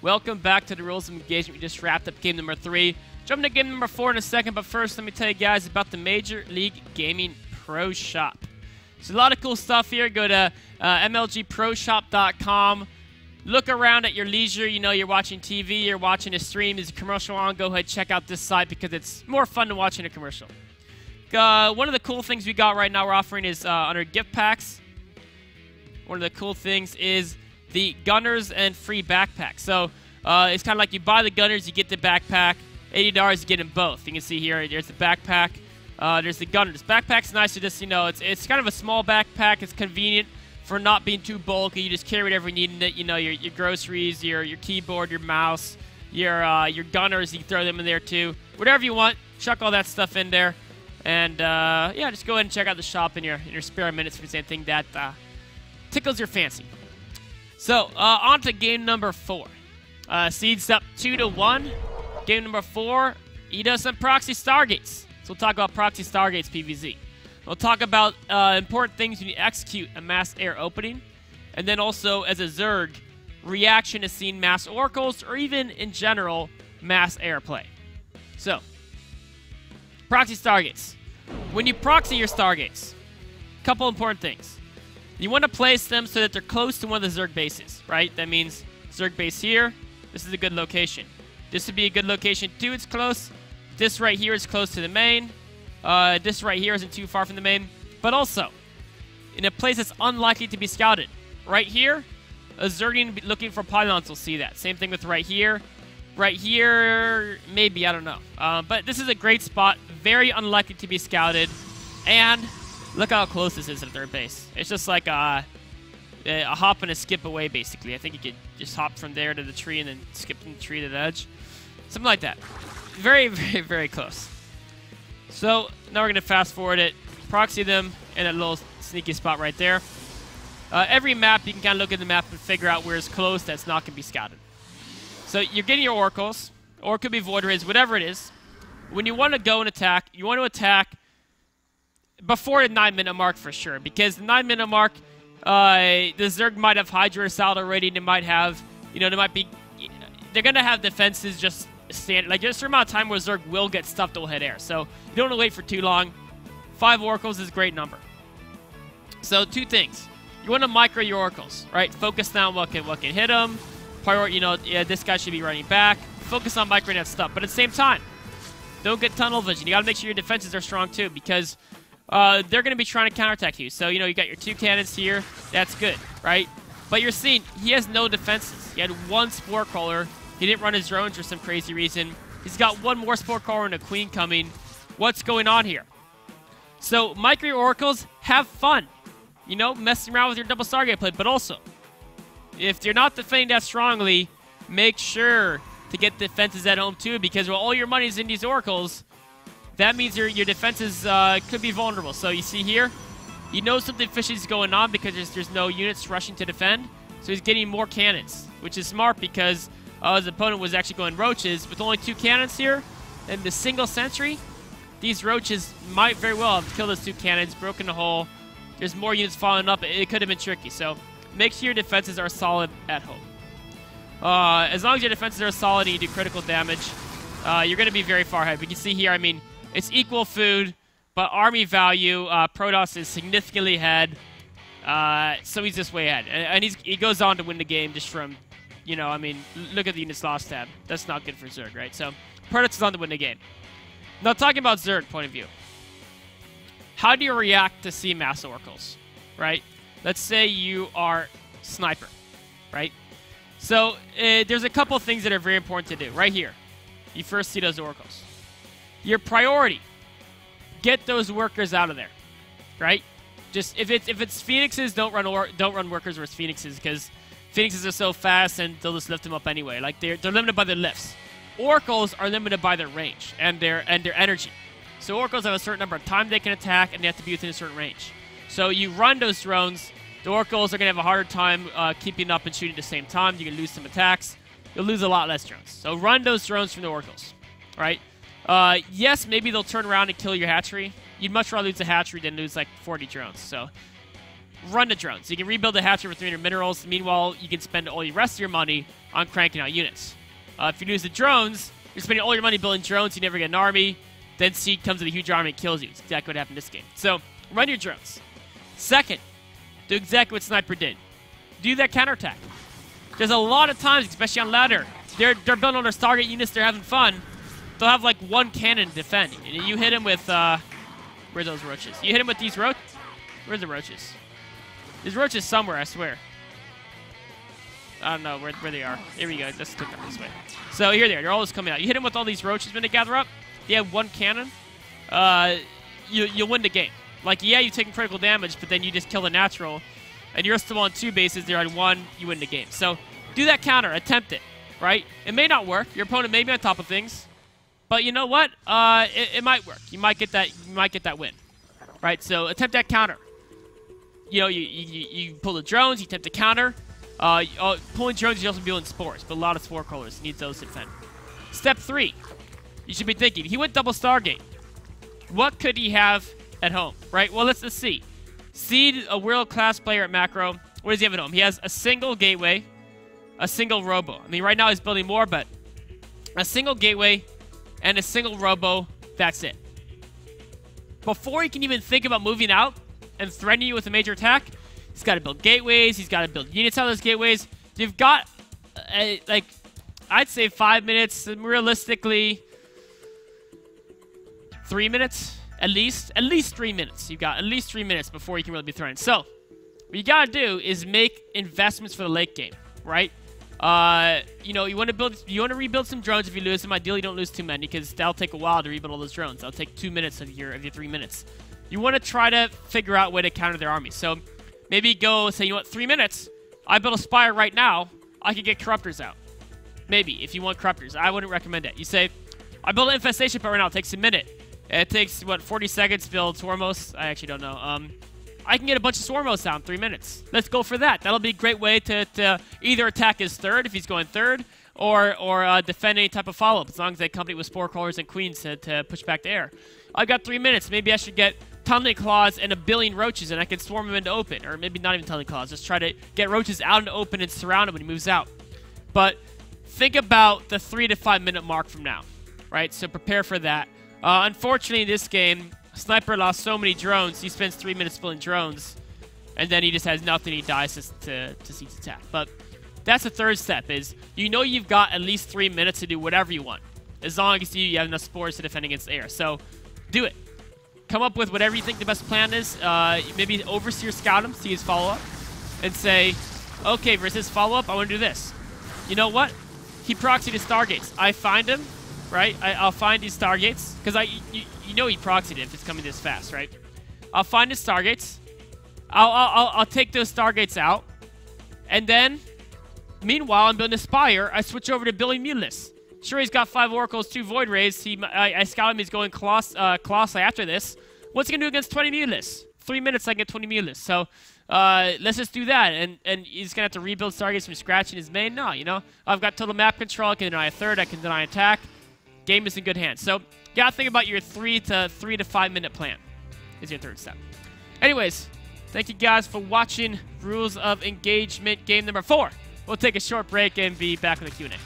Welcome back to the Rules of Engagement. We just wrapped up game number 3. Jumping to game number 4 in a second, but first let me tell you guys about the Major League Gaming Pro Shop. There's a lot of cool stuff here. Go to mlgproshop.com. Look around at your leisure. You know, you're watching TV, you're watching a stream, there's a commercial on. Go ahead, check out this site because it's more fun than watching a commercial. One of the cool things we got right now we're offering is under gift packs. One of the cool things is the Gunners and free backpack. So it's kind of like you buy the Gunners, you get the backpack. $80, you get them both. You can see here, there's the backpack. There's the Gunners. Backpack's nice, so just, you know, it's kind of a small backpack. It's convenient for not being too bulky. You just carry whatever you need in it. You know, your groceries, your keyboard, your mouse, your Gunners. You can throw them in there too. Whatever you want, chuck all that stuff in there. And yeah, just go ahead and check out the shop in your spare minutes if there's anything that tickles your fancy. So on to game number 4. Seeds up 2-1. Game number 4, he does some proxy Stargates. So we'll talk about proxy Stargates PvZ. We'll talk about important things when you execute a mass air opening. And then also, as a Zerg, reaction to seeing mass oracles, or even, in general, mass air play. So, proxy Stargates. When you proxy your Stargates, a couple important things. You want to place them so that they're close to one of the Zerg bases, right? That means Zerg base here. This is a good location. This would be a good location too. It's close. This right here is close to the main. This right here isn't too far from the main. But also, in a place that's unlikely to be scouted. Right here, a Zergian looking for pylons will see that. Same thing with right here. Right here, maybe, I don't know. But this is a great spot. Very unlikely to be scouted. And look how close this is to third base. It's just like a hop and a skip away, basically. I think you could just hop from there to the tree and then skip from the tree to the edge. Something like that. Very, very, very close. So, now we're going to fast forward it, proxy them in a little sneaky spot right there. Every map, you can kind of look at the map and figure out where it's close that's not going to be scouted. So, you're getting your oracles, or it could be void rays, whatever it is. When you want to go and attack, you want to attack before the 9-minute mark for sure, because the 9-minute mark, the Zerg might have Hydra out already. They might have, you know, they're going to have defenses just stand. Like, there's a certain amount of time where Zerg will get stuffed to hit air. So, you don't want to wait for too long. 5 oracles is a great number. So, 2 things. You want to micro your oracles, right? Focus down what can hit them. Priority, you know, yeah, this guy should be running back. Focus on microing that stuff. But at the same time, don't get tunnel vision. You got to make sure your defenses are strong too, because they're going to be trying to counterattack you. So, you know, you got your 2 cannons here. That's good, right? But you're seeing he has no defenses. He had 1 Spore Crawler. He didn't run his drones for some crazy reason. He's got 1 more Spore Crawler and a Queen coming. What's going on here? So, micro your oracles, have fun. You know, messing around with your double Stargate play. But also, if you're not defending that strongly, make sure to get defenses at home too, because while all your money's in these oracles, that means your defenses could be vulnerable. So you see here, you know something fishy is going on because there's no units rushing to defend. So he's getting more cannons, which is smart because his opponent was actually going roaches. With only 2 cannons here and the single sentry, these roaches might very well have killed those 2 cannons, broken the hole. There's more units following up. It could have been tricky. So make sure your defenses are solid at home. As long as your defenses are solid and you do critical damage, you're going to be very far ahead. We can see here, I mean, it's equal food, but army value, Protoss is significantly ahead. So he's just way ahead. And he goes on to win the game just from, you know, I mean, look at the units lost tab. That's not good for Zerg, right? So Protoss is on to win the game. Now, talking about Zerg point of view. How do you react to see mass oracles, right? Let's say you are sniper, right? So there's a couple of things that are very important to do. Right here, you first see those oracles. Your priority, get those workers out of there, right? Just if it's Phoenixes, don't run workers versus Phoenixes, because Phoenixes are so fast and they'll just lift them up anyway. Like they're limited by their lifts. Oracles are limited by their range and their energy. So oracles have a certain number of time they can attack, and they have to be within a certain range. So you run those drones. The oracles are going to have a harder time keeping up and shooting at the same time. You can lose some attacks. You'll lose a lot less drones. So run those drones from the oracles, right? Yes, maybe they'll turn around and kill your hatchery. You'd much rather lose a hatchery than lose like 40 drones. So run the drones. You can rebuild the hatchery for 300 minerals. Meanwhile, you can spend all the rest of your money on cranking out units. If you lose the drones, you're spending all your money building drones. You never get an army. Then Seed comes with a huge army and kills you. It's exactly what happened in this game. So, run your drones. Second, do exactly what Sniper did. Do that counterattack. There's a lot of times, especially on ladder, they're building on their Stargate units. They're having fun. They'll have like one cannon to defend. And you hit them with, where's those roaches? You hit them with these roaches. Where's the roaches? There's roaches somewhere, I swear. I don't know where they are. Here we go. Let's take them this way. So here they are. They're always coming out. You hit them with all these roaches when they gather up. They have one cannon. You'll win the game. Like, yeah, you've taken critical damage, but then you just kill the natural. And you're still on 2 bases. They're on 1. You win the game. So do that counter. Attempt it. Right? It may not work. Your opponent may be on top of things. But you know what? It might work. You might get that win. Right? So attempt that counter. You know, you pull the drones. You attempt the counter. Pulling drones, you also building spores, but a lot of spore crawlers need those to defend. Step 3, you should be thinking, he went double Stargate. What could he have at home, right? Well, let's see. Seed, a world-class player at macro. What does he have at home? He has a single gateway, a single robo. I mean, right now he's building more, but a single gateway and a single robo, that's it. Before he can even think about moving out and threatening you with a major attack, he's got to build gateways. He's got to build units out of those gateways. You've got, like, I'd say 5 minutes. Realistically, 3 minutes at least. At least 3 minutes. You've got at least 3 minutes before you can really be threatened. So, what you got to do is make investments for the late game, right? You know, you want to rebuild some drones if you lose them. Ideally, don't lose too many because that'll take a while to rebuild all those drones. That'll take 2 minutes of your 3 minutes. You want to try to figure out a way to counter their army. So, maybe go say, you know what, 3 minutes. I build a Spire right now. I can get Corruptors out. Maybe, if you want Corruptors. I wouldn't recommend it. You say, I build an Infestation Pit right now. It takes a minute. It takes, what, 40 seconds to build Swarmos? I actually don't know. I can get a bunch of Swarmos out in 3 minutes. Let's go for that. That'll be a great way to either attack his third, if he's going third, or defend any type of follow-up, as long as they accompany with Spore Crawlers and Queens to push back to air. I've got 3 minutes. Maybe I should get Tunneling Claws and a billion roaches, and I can swarm him into open. Or maybe not even Tunneling Claws. Just try to get roaches out into open and surround him when he moves out. But think about the 3 to 5 minute mark from now, right? So prepare for that. Unfortunately, in this game, Sniper lost so many drones. He spends 3 minutes building drones, and then he just has nothing. He dies to Seed's attack. But that's the third step, is you know you've got at least 3 minutes to do whatever you want, as long as you have enough spores to defend against air. So do it. Come up with whatever you think the best plan is. Maybe Overseer scout him, see his follow-up, and say, okay, versus follow-up, I want to do this. You know what? He proxied his Stargates. I find him, right? I'll find his Stargates, because you know he proxied it if it's coming this fast, right? I'll find his Stargates. I'll take those Stargates out, and then, meanwhile, I'm building a Spire. I switch over to building Mutalists. Sure, he's got 5 Oracles, 2 Void Rays. I scout him. He's going Colossi after this. What's he going to do against 20 Mutalists? 3 minutes, I get 20 Mutalists. So, let's just do that. And he's going to have to rebuild Stargates from scratch in his main? No, you know. I've got total map control. I can deny a third. I can deny attack. Game is in good hands. So, you got to think about your 3 to 5 minute plan is your third step. Anyways, thank you guys for watching Rules of Engagement game number 4. We'll take a short break and be back with the Q&A.